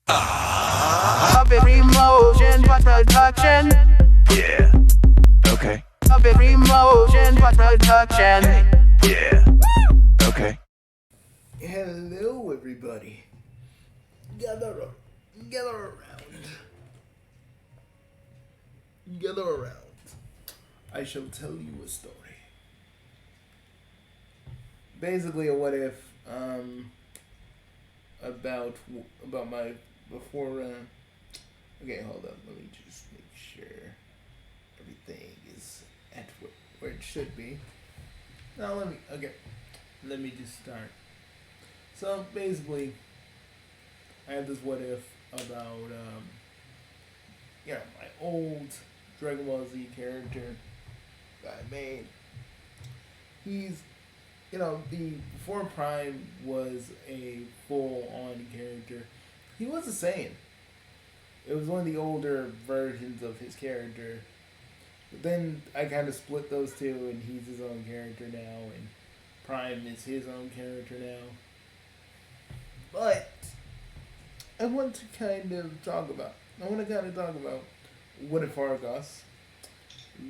A bit emotion, but production. Yeah. Okay. A bit emotion, but production. Yeah. Okay. Hello, everybody. Gather around. Gather around. I shall tell you a story. Basically, a what if about my before. Okay, hold up. Let me just make sure everything is at where it should be. Now let me just start. So basically, I have this what if about my old Dragon Ball Z character that I made. He's before Prime was a full on character. He was a Saiyan. It was one of the older versions of his character. But then I kind of split those two, and he's his own character now, and Prime is his own character now. But I want to kind of talk about what if Argoss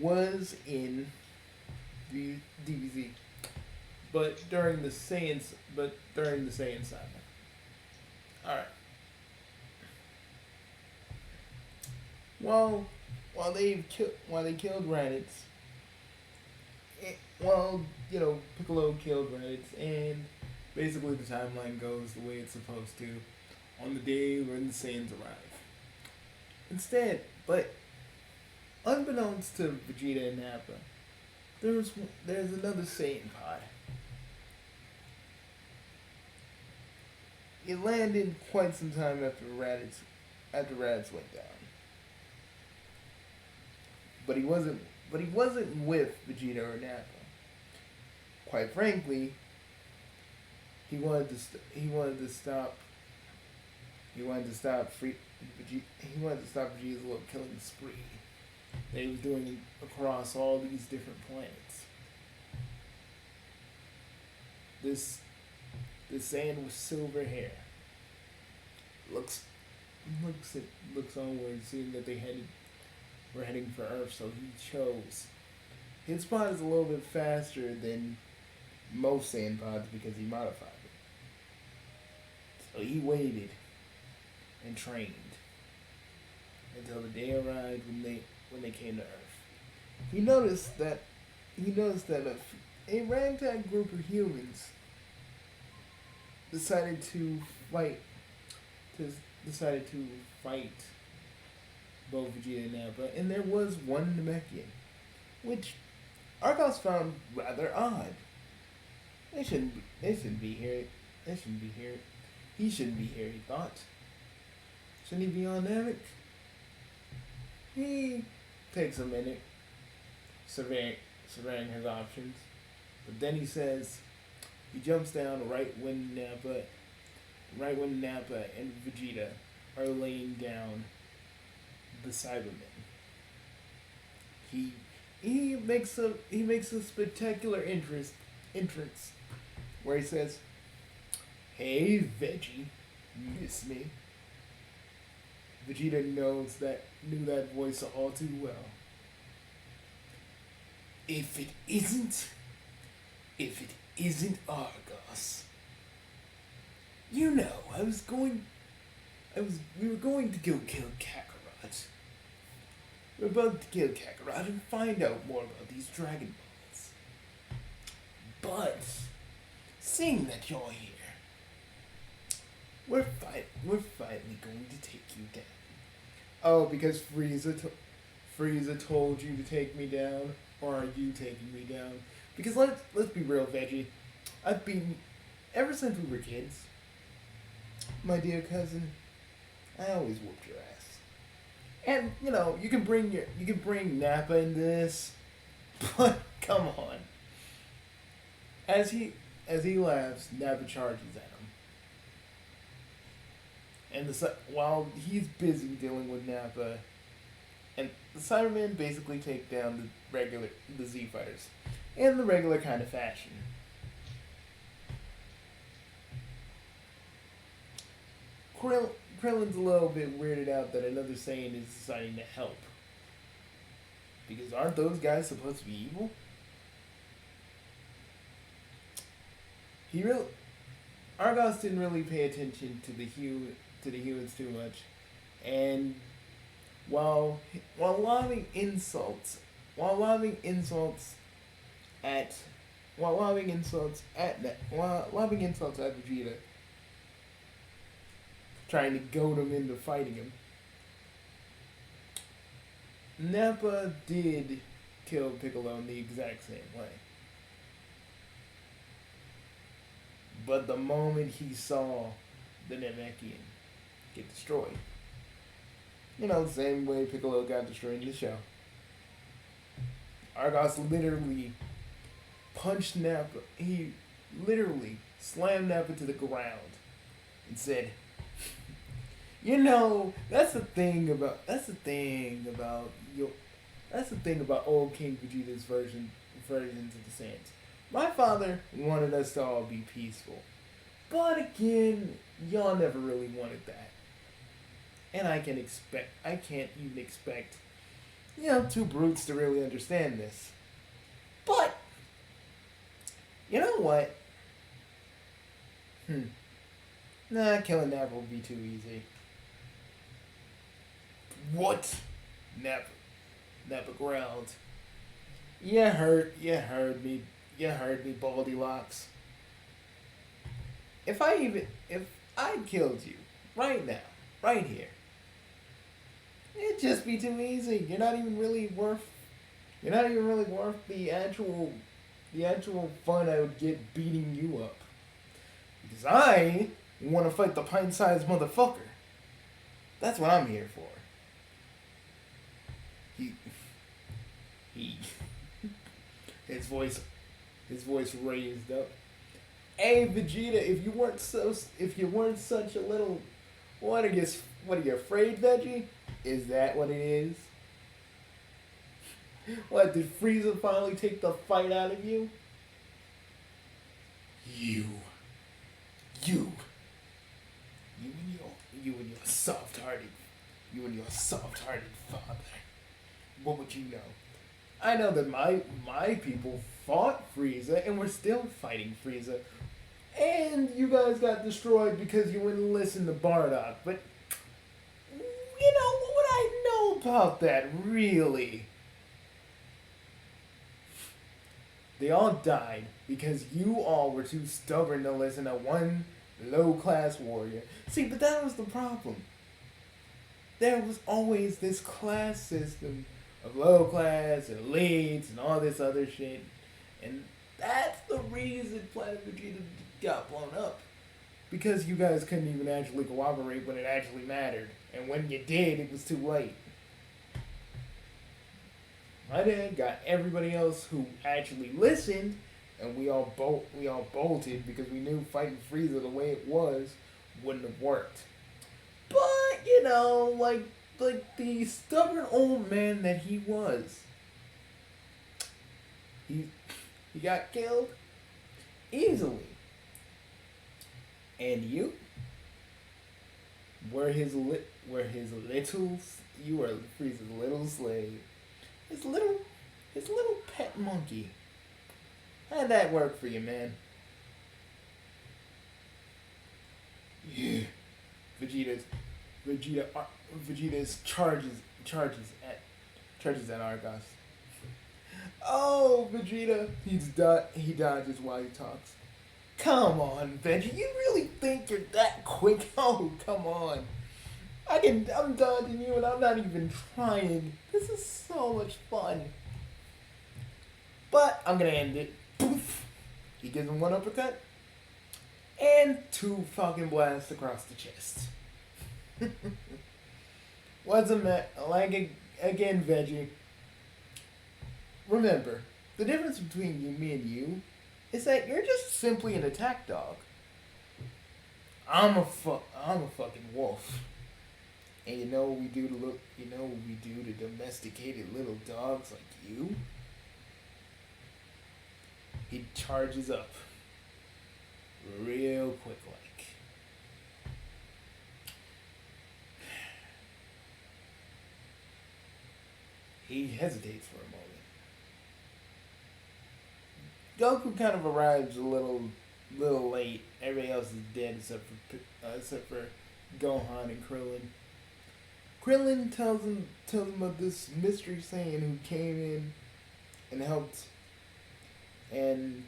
was in the DBZ, but during the Saiyan Saga. All right. While they killed Raditz, Piccolo killed Raditz, and basically the timeline goes the way it's supposed to on the day when the Saiyans arrive. Instead, but unbeknownst to Vegeta and Nappa, there's another Saiyan pod. It landed quite some time after Raditz went down. But he wasn't with Vegeta or Nappa. Quite frankly, he wanted to stop Vegeta's little killing spree that he was doing across all these different planets. This Saiyan with silver hair looks onward, seeing that we're heading for Earth, so he chose. His pod is a little bit faster than most Saiyan pods because he modified it. So he waited and trained until the day arrived when they came to Earth. He noticed that a ragtag group of humans decided to fight both Vegeta and Nappa, and there was one Namekian, which Argoss found rather odd. They shouldn't be here. He shouldn't be here, he thought. Shouldn't he be on Namek? He takes a minute, surveying his options, but then he jumps down right when Nappa and Vegeta are laying down the Cybermen. He makes a spectacular entrance where he says, "Hey Veggie, miss me?" Vegeta knew that voice all too well. If it isn't Argoss, we were going to go kill Kakarot. We're about to kill Kakarot and find out more about these Dragon Balls. But seeing that you're here, we're finally going to take you down. Oh, because Frieza told you to take me down, or are you taking me down? Because let's be real, Veggie. I've been ever since we were kids. My dear cousin, I always whooped your ass. And you can bring Nappa into this, but come on. As he laughs, Nappa charges at him. And while he's busy dealing with Nappa, and the Cybermen basically take down the Z fighters in the regular kind of fashion. Krillin's a little bit weirded out that another Saiyan is deciding to help. Because aren't those guys supposed to be evil? Argoss didn't really pay attention to the humans too much, and while lobbing insults at Vegeta, trying to goad him into fighting him, Nappa did kill Piccolo in the exact same way. But the moment he saw the Namekian get destroyed, the same way Piccolo got destroyed in the show, Argoss literally punched Nappa. He literally slammed Nappa to the ground and said, that's the thing about old King Vegeta's versions of the Saiyans. My father wanted us to all be peaceful. But again, y'all never really wanted that. And I can't even expect, two brutes to really understand this. But, you know what? Nah, killing Nappa would be too easy. What? Nappa growled. You heard me, Baldylocks. If I killed you right now, right here, it'd just be too easy. You're not even really worth the actual fun I would get beating you up. Because I want to fight the pint-sized motherfucker. That's what I'm here for. His voice raised up. Hey Vegeta, if you weren't such a little, what are you afraid, Veggie? Is that what it is? What, did Frieza finally take the fight out of you? You and your soft-hearted father. What would you know? I know that my people fought Frieza and we're still fighting Frieza. And you guys got destroyed because you wouldn't listen to Bardock. But, what would I know about that, really? They all died because you all were too stubborn to listen to one low-class warrior. See, but that was the problem. There was always this class system of low class and elites and all this other shit. And that's the reason Planet Vegeta got blown up. Because you guys couldn't even actually cooperate when it actually mattered. And when you did, it was too late. My dad got everybody else who actually listened, and we all bolted because we knew fighting Frieza the way it was wouldn't have worked. But, like the stubborn old man that he was, he got killed easily. And you were you were Frieza's little slave. His little pet monkey. How'd that work for you, man? Yeah. Vegeta's charges at Argoss. Oh, Vegeta! He dodges while he talks. Come on, Veggie. You really think you're that quick? Oh, come on. I'm dodging you and I'm not even trying. This is so much fun. But I'm gonna end it. Poof! He gives him one uppercut. And 2 Falcon Blasts across the chest. What's a again, Veggie. Remember, the difference between me and you is that you're just simply an attack dog. I'm a fucking wolf. And you know what we do to domesticated little dogs like you? He charges up real quick like. He hesitates for a moment. Goku kind of arrives a little late. Everybody else is dead except for Gohan and Krillin. Krillin tells him about this mystery Saiyan who came in and helped and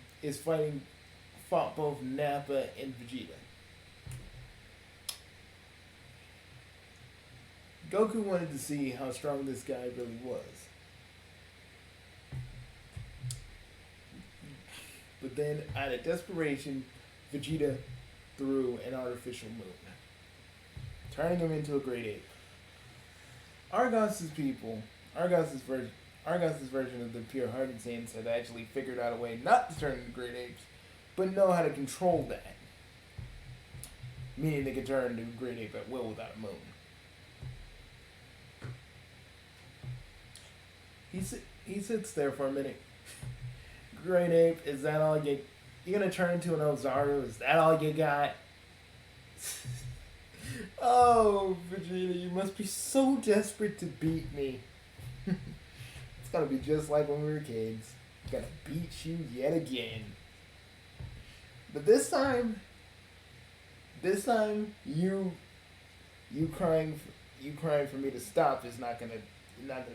fought both Nappa and Vegeta. Goku wanted to see how strong this guy really was. But then, out of desperation, Vegeta threw an artificial moon, turning him into a great ape. Argoss's people, Argoss's version of the pure-hearted Saiyans had actually figured out a way not to turn into great apes, but know how to control that. Meaning they could turn into a great ape at will without a moon. He sits there for a minute. Great ape, is that all you... You gonna turn into an Ozaru? Is that all you got? Oh, Vegeta, you must be so desperate to beat me. It's gonna be just like when we were kids. Gonna beat you yet again. But this time, you crying for me to stop is not gonna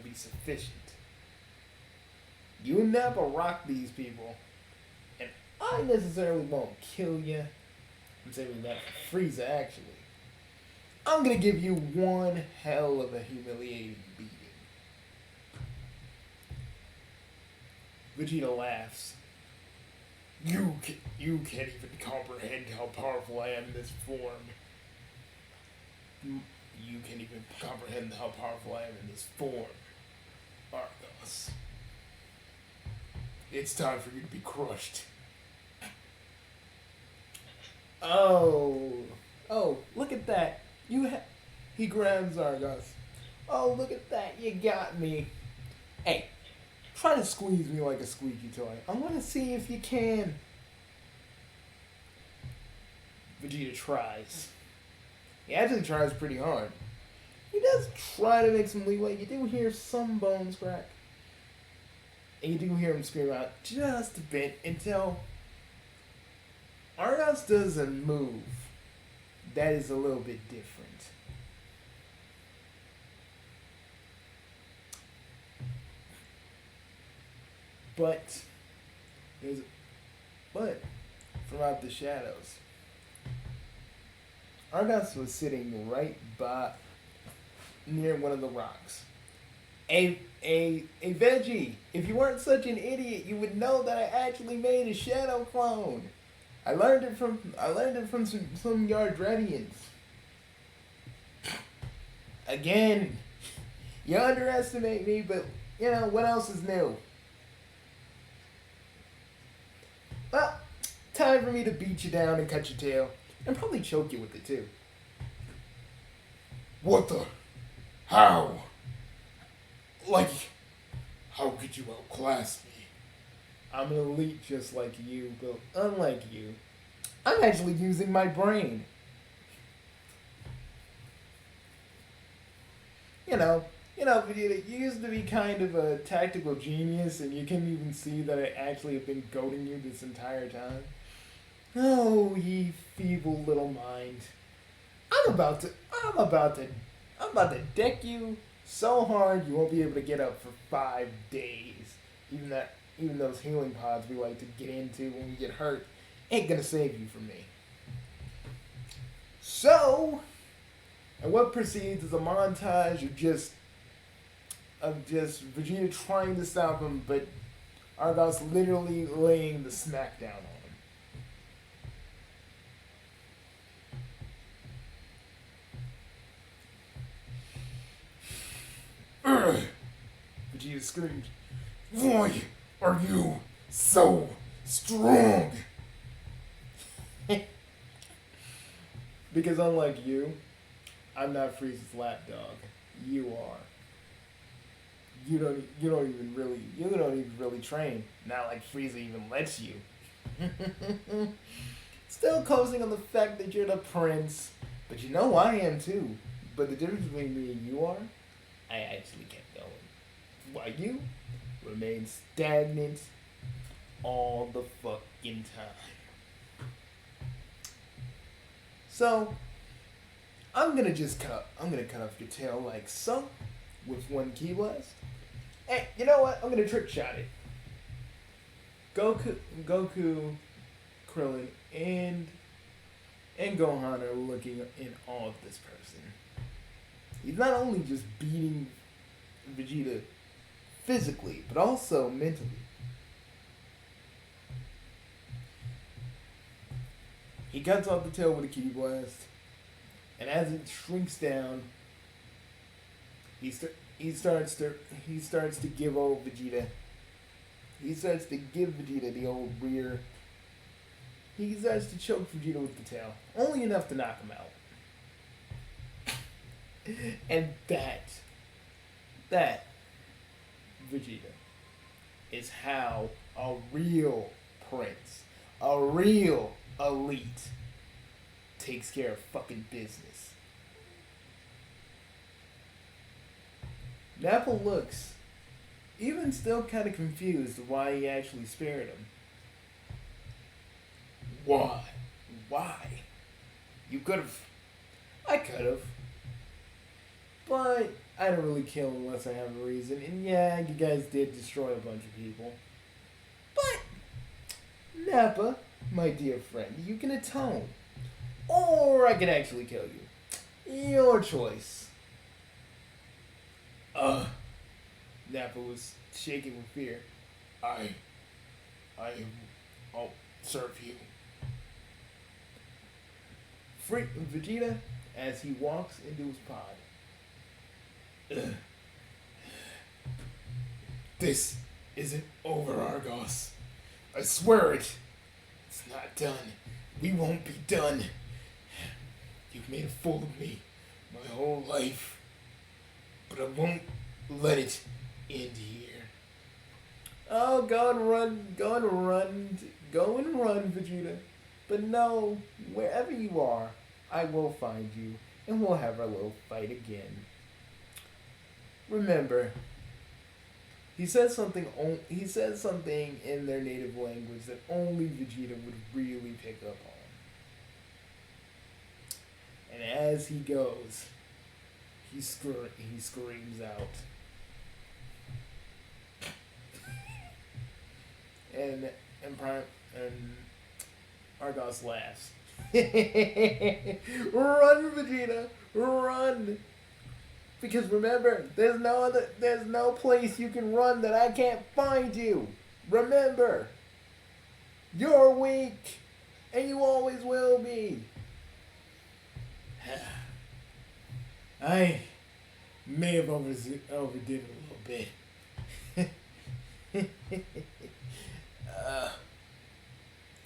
be sufficient. You and Nappa rock these people, and I necessarily won't kill you. I'm saving that for Frieza, actually. I'm gonna give you one hell of a humiliating beating. Vegeta laughs. You can't even comprehend how powerful I am in this form. You can't even comprehend how powerful I am in this form, Argoss. It's time for you to be crushed. Oh, look at that. He grabs Argoss. Oh, look at that. You got me. Hey, try to squeeze me like a squeaky toy. I want to see if you can. Vegeta tries. He actually tries pretty hard. He does try to make some leeway. You do hear some bones crack. And you do hear him scream out just a bit until Argoss does a move that is a little bit different. But from out the shadows, Argoss was sitting right near one of the rocks. A veggie. If you weren't such an idiot, you would know that I actually made a shadow clone. I learned it from some Yardredians. Again, you underestimate me, but you know what else is new? Well, time for me to beat you down and cut your tail, and probably choke you with it too. What the? How? How could you outclass me? I'm an elite just like you, but unlike you, I'm actually using my brain. Vegeta, you used to be kind of a tactical genius, and you can even see that I actually have been goading you this entire time. Oh, ye feeble little mind. I'm about to deck you so hard you won't be able to get up for 5 days. Even those healing pods we like to get into when we get hurt ain't gonna save you from me. So, and what precedes is a montage of just Vegeta trying to stop him, but Argoss literally laying the smackdown on him. Vegeta screams, "Why are you so strong?" Because unlike you, I'm not Frieza's lapdog. You are. You don't even really train. Not like Frieza even lets you. Still coasting on the fact that you're the prince. But you know I am too. But the difference between me and you are, I actually kept going. while you remain stagnant all the fucking time. So, I'm gonna cut off your tail like so, with one key blast. Hey, you know what? I'm gonna trick shot it. Goku, Krillin, and Gohan are looking in awe of this person. He's not only just beating Vegeta physically, but also mentally. He cuts off the tail with a ki blast, and as it shrinks down, he starts to give old Vegeta. He starts to give Vegeta the old rear. He starts to choke Vegeta with the tail, only enough to knock him out. And that Vegeta is how a real prince, a real elite takes care of fucking business. Nappa looks, even still kind of confused why he actually spared him. Why? You could have. I could have. But I don't really kill unless I have a reason. And yeah, you guys did destroy a bunch of people. But, Nappa, my dear friend, you can atone. Or I can actually kill you. Your choice. Nappa was shaking with fear. I'll serve you. Vegeta, as he walks into his pod. This isn't over, Argoss. I swear it. It's not done. We won't be done. You've made a fool of me my whole life. But I won't let it end here. Oh, go and run, Vegeta. But no, wherever you are, I will find you, and we'll have our little fight again. Remember, he says something in their native language that only Vegeta would really pick up on. And as he goes, he screams out. and Argoss laughs. Run, Vegeta, run! Because remember, there's no place you can run that I can't find you. Remember, you're weak, and you always will be. I may have overdid it a little bit.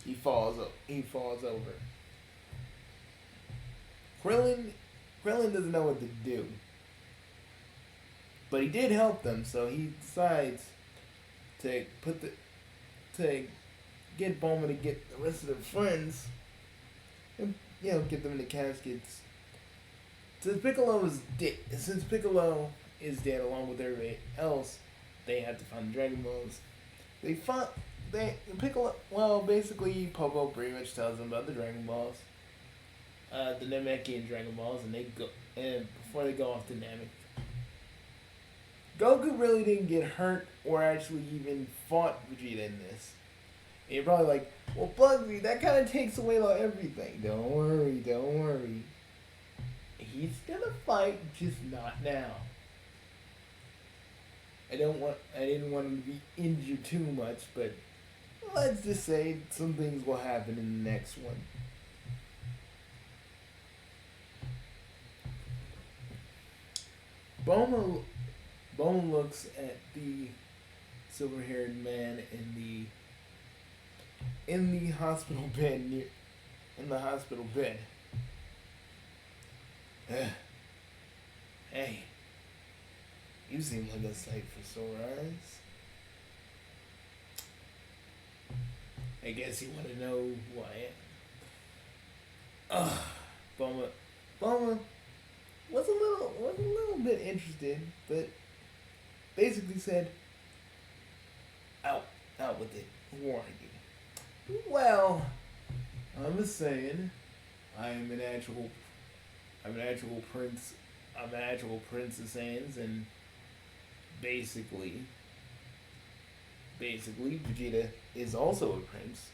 He falls over. Krillin doesn't know what to do. But he did help them, so he decides to get Bulma to get the rest of their friends and get them in the caskets. Since Piccolo is dead along with everybody else, they have to find the Dragon Balls. Basically Popo pretty much tells them about the Dragon Balls. The Namekian Dragon Balls, and before they go off to Namek. Goku really didn't get hurt or actually even fought Vegeta in this. And you're probably like, well, Bugsy, that kind of takes away everything. Don't worry. He's gonna fight, just not now. I didn't want him to be injured too much, but let's just say some things will happen in the next one. Bulma looks at the silver-haired man in the hospital bed Hey, you seem like a sight for sore eyes. I guess you want to know who I am. Bulma was a little bit interested, but basically said, out with it. Who are you? Well, I'm a Saiyan. I'm an actual prince. I'm an actual prince of Saiyans, and basically, Vegeta is also a prince,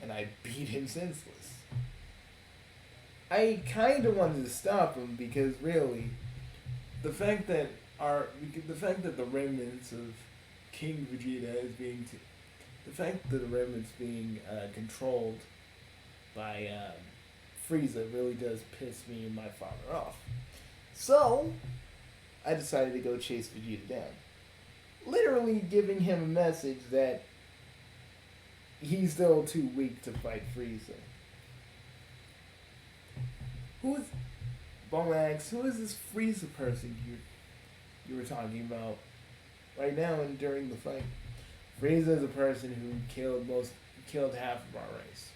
and I beat him senseless. I kind of wanted to stop him because really, the fact that the remnants of King Vegeta is being, the fact that the remnants being controlled by Frieza really does piss me and my father off. So, I decided to go chase Vegeta down. Literally giving him a message that he's still too weak to fight Frieza. Who is this Frieza person you were talking about right now and during the fight? Frieza is a person who killed half of our race.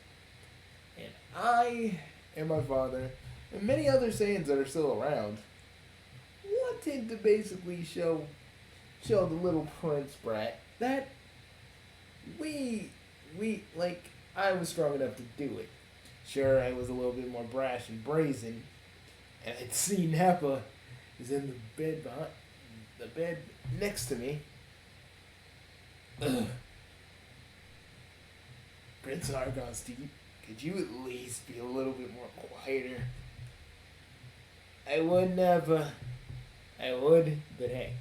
And I and my father and many other Saiyans that are still around wanted to basically show the little prince brat that I was strong enough to do it. Sure, I was a little bit more brash and brazen, and I'd see Nappa is in the bed next to me. Ugh. Prince Argoss, could you at least be a little bit more quieter? I would never. I would, but hey,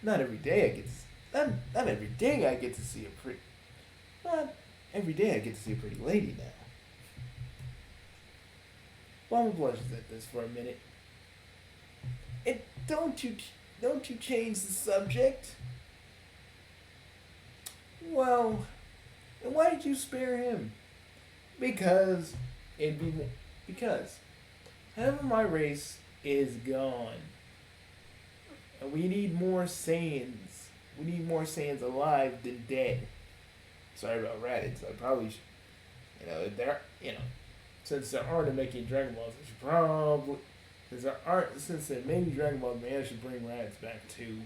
not every day I get to see a pretty. Not every day I get to see a pretty lady now. Mama blushes at this for a minute. And don't you change the subject? Well, and why did you spare him? Because half of my race is gone. And we need more Saiyans. We need more Saiyans alive than dead. Sorry about Raditz. I probably should, since there aren't making Dragon Balls, I should probably, since there may be Dragon Balls, maybe I should bring Raditz back too.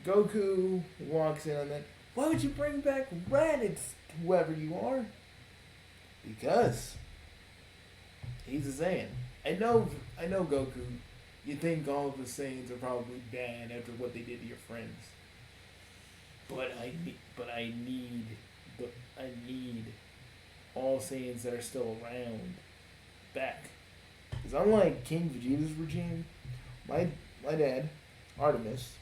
Goku walks in on that. Why would you bring back Raditz, whoever you are? Because he's a Saiyan. I know, Goku. You think all of the Saiyans are probably bad after what they did to your friends. But I need all Saiyans that are still around back. Because unlike King Vegeta's regime, my dad, Artemis,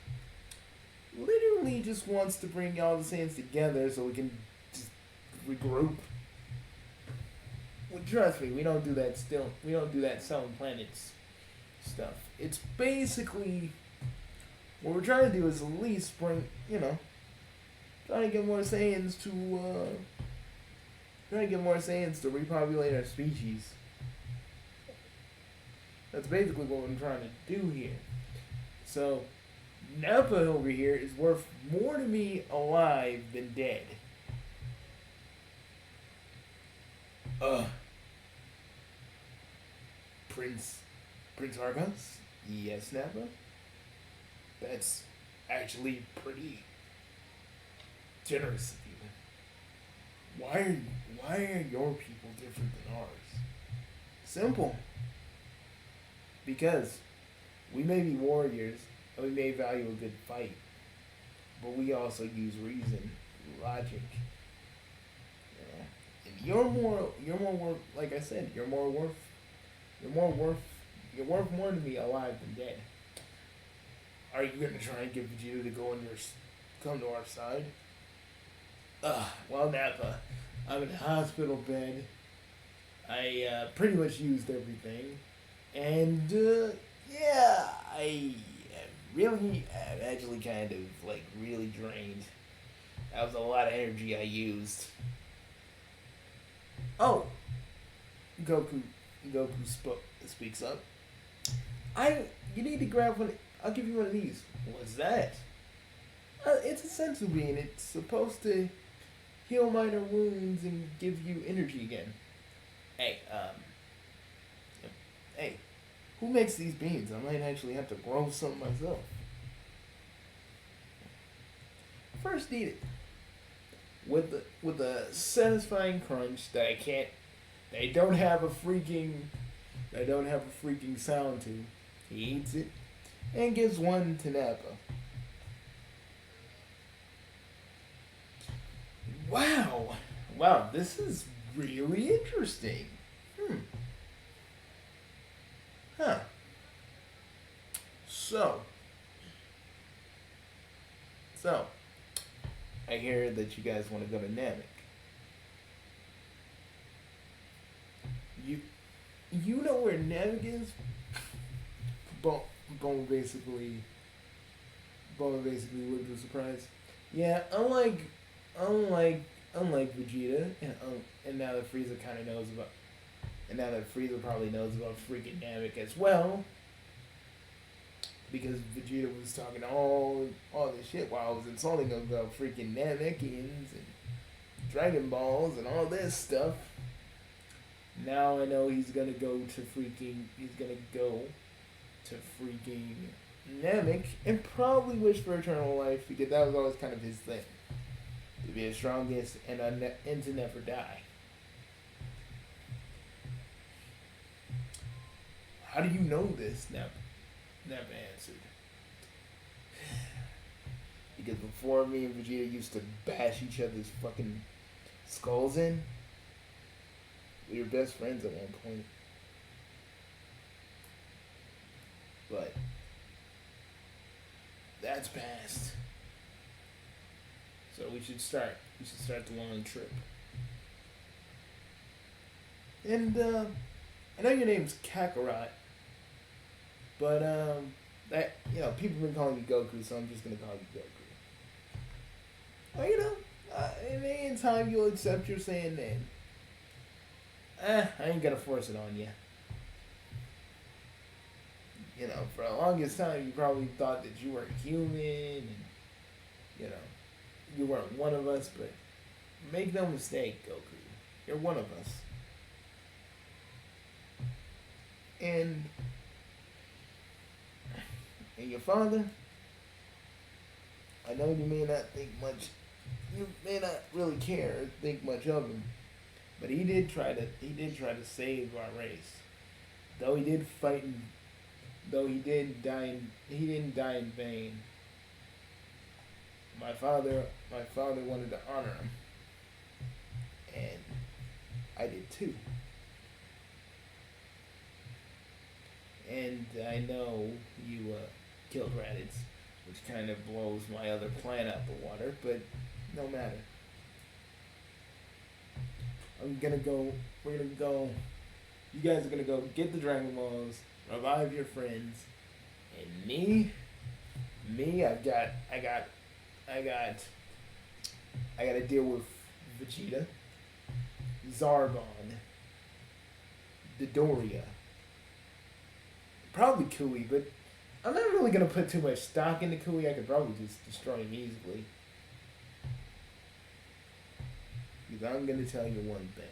literally just wants to bring all the Saiyans together so we can just regroup. Well, trust me, we don't do that still. We don't do that selling planets stuff. It's basically what we're trying to do is at least bring, trying to get more Saiyans to repopulate our species. That's basically what we're trying to do here. So, Nappa over here is worth more to me alive than dead. Prince Argoss? Yes, Nappa? That's actually pretty generous of you. Why are your people different than ours? Simple. Because we may be warriors and we may value a good fight, but we also use reason, logic. And you're more worth, like I said, you're worth more to me alive than dead. Are you gonna try and get Vegeta to come to our side? Well, Nappa, I'm in a hospital bed. I pretty much used everything, and I'm actually kind of really drained. That was a lot of energy I used. Oh, Goku speaks up. You need to grab one. I'll give you one of these. What's that? It's a sensu bean. It's supposed to heal minor wounds and give you energy again. Hey, Who makes these beans? I might actually have to grow some myself. First, eat it with a satisfying crunch that I can't. They don't have a freaking sound to. He eats it and gives one to Nappa. Wow. Wow, this is really interesting. Huh. So, I hear that you guys want to go to Namek. You know where Namek is? Bone basically looked with surprise. Yeah, unlike Vegeta, and now that Frieza kind of knows about, and now that Frieza probably knows about freaking Namek as well, because Vegeta was talking all this shit while I was insulting him about freaking Namekians and Dragon Balls and all this stuff. Now I know he's gonna go to freaking Namek and probably wish for eternal life because that was always kind of his thing. To be the strongest and to never die. How do you know this? Nappa answered. Because before me and Vegeta used to bash each other's fucking skulls in, we were best friends at one point. But that's past. So we should start the long trip. And I know your name's Kakarot, but that people have been calling you Goku, so I'm just gonna call you Goku. Well, maybe in time you'll accept your Saiyan name. I ain't gonna force it on you. For the longest time you probably thought that you were human and you weren't one of us, but make no mistake, Goku. You're one of us. And your father, I know you may not think much, you may not really care or think much of him, but he did try to save our race. Though he did fight, though he didn't die in vain. My father wanted to honor him, and I did too. And I know you killed Raditz, which kind of blows my other plan out the water, but no matter. We're gonna go, you guys are gonna go get the Dragon Balls, revive your friends, and me, I gotta deal with Vegeta, Zargon, Dodoria, probably Kui, but I'm not really gonna put too much stock into Kui. I could probably just destroy him easily. Because I'm gonna tell you one thing.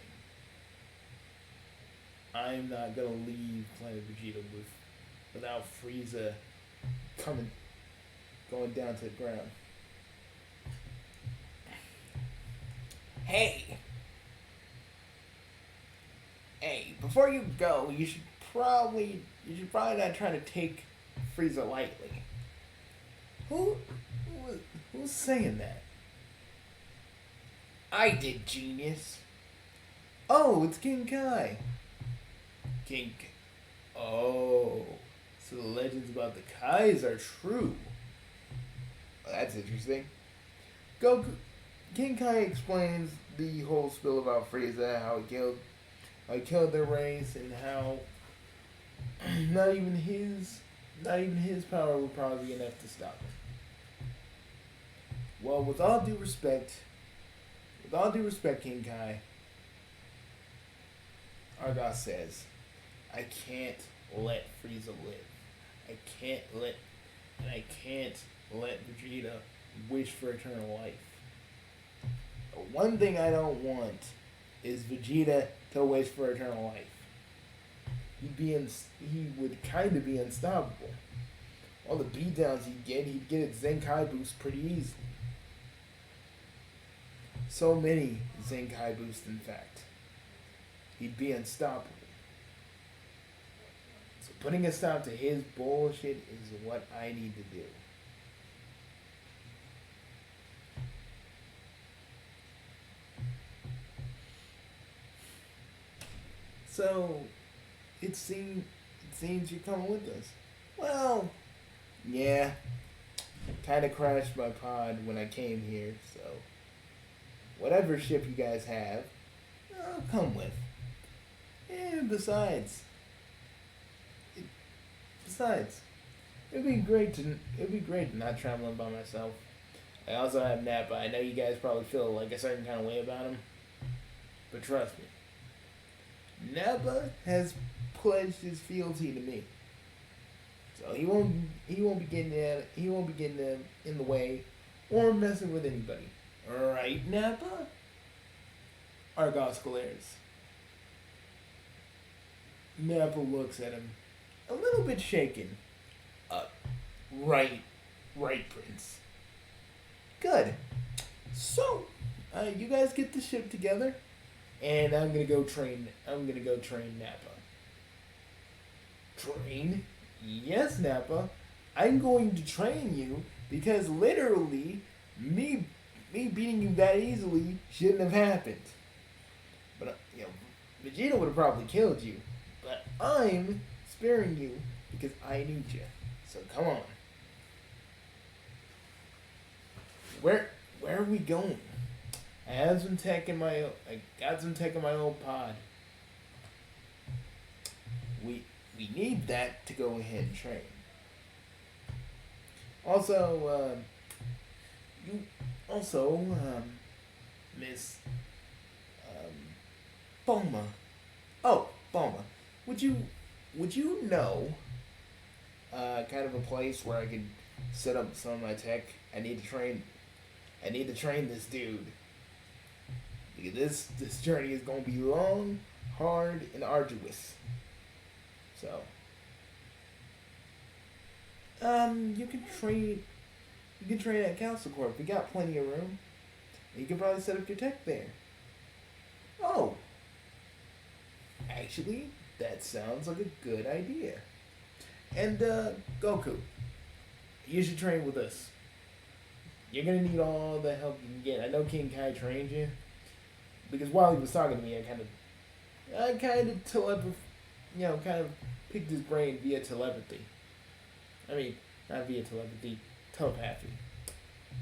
I'm not gonna leave Planet Vegeta without Frieza going down to the ground. Hey, before you go, you should probably not try to take Frieza lightly. Who's saying that? I did, genius. Oh, it's King Kai. Oh, so the legends about the Kais are true. Well, that's interesting. King Kai explains the whole spill about Frieza, how he killed their race, and how not even his power would probably be enough to stop him. Well, with all due respect, King Kai, Argoss says, I can't let Frieza live. I can't let Vegeta wish for eternal life. The one thing I don't want is Vegeta to wish for eternal life. he would kind of be unstoppable. All the beatdowns he'd get his Zenkai boost pretty easily. So many Zenkai boosts, in fact. He'd be unstoppable. So putting a stop to his bullshit is what I need to do. So, it seems you're coming with us. Well, yeah. Kind of crashed my pod when I came here, so whatever ship you guys have, I'll come with. And besides, it'd be great to not traveling by myself. I also have Nappa. I know you guys probably feel like a certain kind of way about him, but trust me, Nappa has pledged his fealty to me, so he won't be getting in the way or messing with anybody. Right, Nappa? Argoss glares. Nappa looks at him, a little bit shaken. Right, Prince. Good. So, you guys get the ship together, and I'm gonna go train Nappa. Train? Yes, Nappa. I'm going to train you because literally, me beating you that easily shouldn't have happened. But Vegeta would have probably killed you. But I'm sparing you because I need you. So come on. Where are we going? I got some tech in my old pod. We need that to go ahead and train. Also, Miss Bulma. Oh, Bulma. Would you know kind of a place where I could set up some of my tech? I need to train this dude. Because this journey is going to be long, hard, and arduous. So, you can train at Council Corp. We got plenty of room. You can probably set up your tech there. Oh, actually, that sounds like a good idea. And Goku, you should train with us. You're gonna need all the help you can get. I know King Kai trained you, because while he was talking to me, I kind of picked his brain via telepathy. I mean, not via telepathy, telepathy.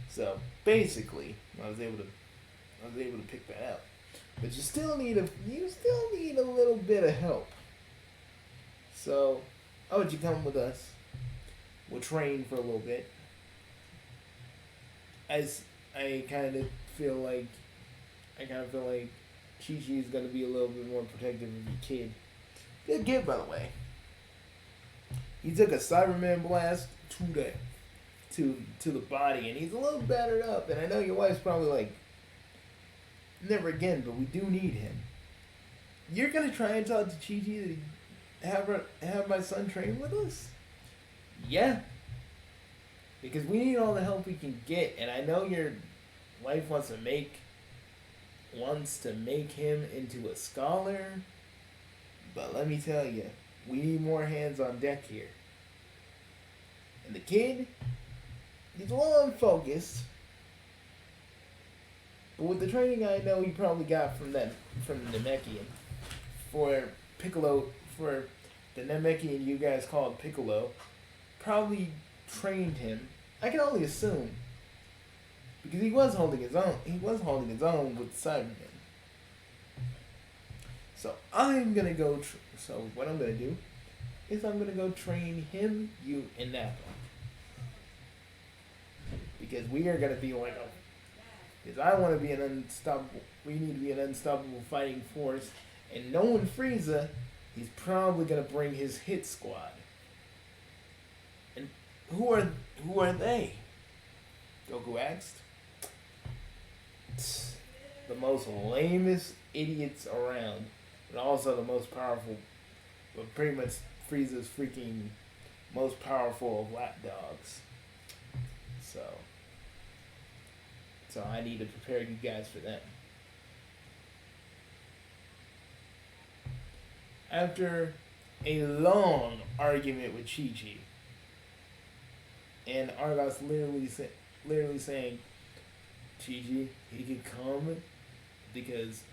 So basically, I was able to pick that out. But you still need a little bit of help. So, how would you come with us? We'll train for a little bit. As I kind of feel like Chi-Chi is gonna be a little bit more protective of your kid. Good kid, by the way. He took a Cyberman blast to the body, and he's a little battered up. And I know your wife's probably like, never again, but we do need him. You're gonna try and talk to Chi-Chi to have my son train with us? Yeah. Because we need all the help we can get, and I know your wife wants to make him into a scholar, but let me tell you, we need more hands on deck here. And the kid, he's a little unfocused, but with the training I know he probably got from the Namekian, for the Namekian you guys called Piccolo, probably trained him. I can only assume, because he was holding his own. He was holding his own with Cybermen. So I'm gonna go. So what I'm gonna do is I'm gonna go train him, you, and Nappa, because we are gonna be like a. Because I want to be an unstoppable. We need to be an unstoppable fighting force, and knowing Frieza, he's probably gonna bring his hit squad. And who are they? Goku asked. The most lamest idiots around, but also the most powerful but pretty much Frieza's freaking most powerful of lapdogs. So I need to prepare you guys for that. After a long argument with Chi-Chi, and Argoss literally saying, Chi-Chi, he can come because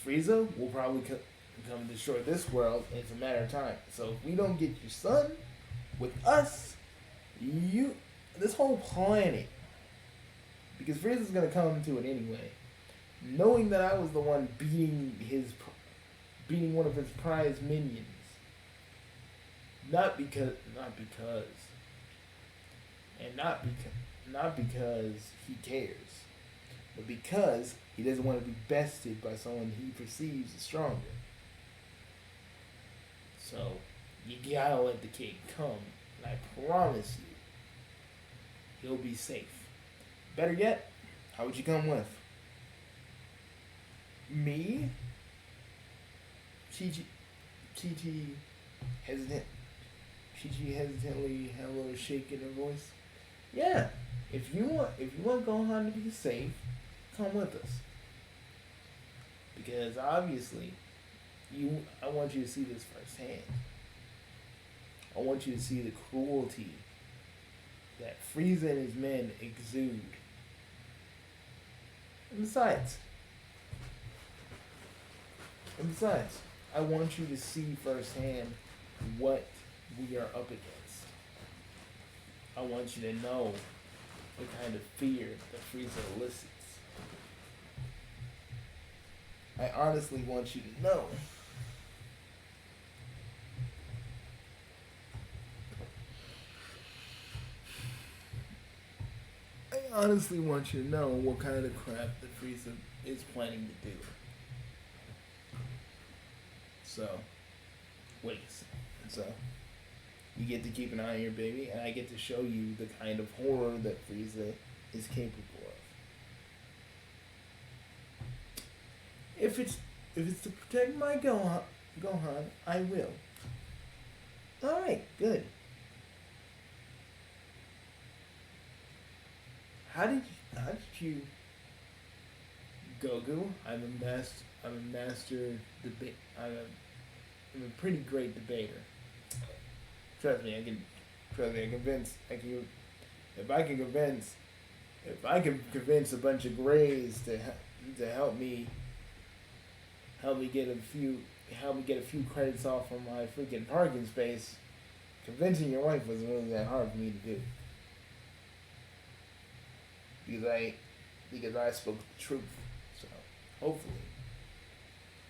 Frieza will probably come and destroy this world. It's a matter of time. So if we don't get your son with us, this whole planet, because Frieza's gonna come to it anyway, knowing that I was the one beating one of his prized minions. Not because he cares, but because he doesn't want to be bested by someone he perceives as stronger. So you gotta let the kid come, and I promise you, he'll be safe. Better yet, how would you come with? Me? Chi-Chi hesitantly had a little shake in her voice. Yeah, if you want Gohan to be safe, come with us. Because obviously, I want you to see this firsthand. I want you to see the cruelty that Frieza and his men exude. And besides, I want you to see firsthand what we are up against. I want you to know the kind of fear that Frieza elicits. I honestly want you to know what kind of crap that Frieza is planning to do. So, wait a second. So, you get to keep an eye on your baby, and I get to show you the kind of horror that Frieza is capable of. If it's to protect my Gohan, I will. Alright, good. How did you Goku? I'm a pretty great debater. Trust me, if I can convince a bunch of Greys to help me get a few credits off on my freaking parking space, convincing your wife wasn't really that hard for me to do. Because I spoke the truth. So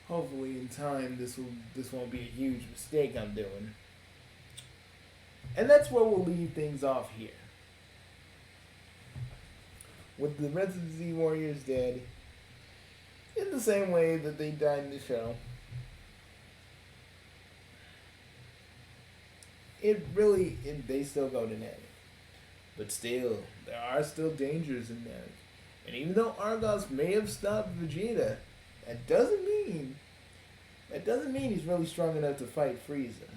hopefully in time this won't be a huge mistake I'm doing. And that's where we'll leave things off here. With the rest of the Z Warriors dead, in the same way that they died in the show, they still go to Namek. But still, there are still dangers in Namek. And even though Argoss may have stopped Vegeta, that doesn't mean he's really strong enough to fight Frieza.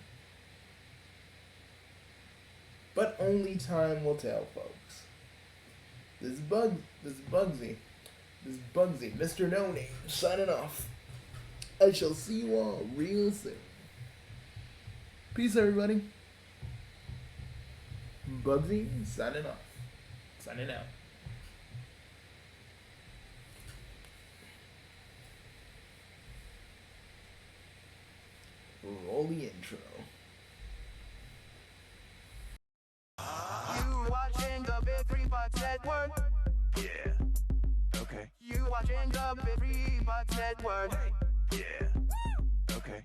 But only time will tell, folks. This is Bugsy, Mr. No Name, signing off. I shall see you all real soon. Peace, everybody. Bugsy, signing off. Signing out. Roll the intro. You watching the Big 3 Bucks Network? Yeah. Okay. You watching the Big 3 Bucks Network? Yeah. Okay.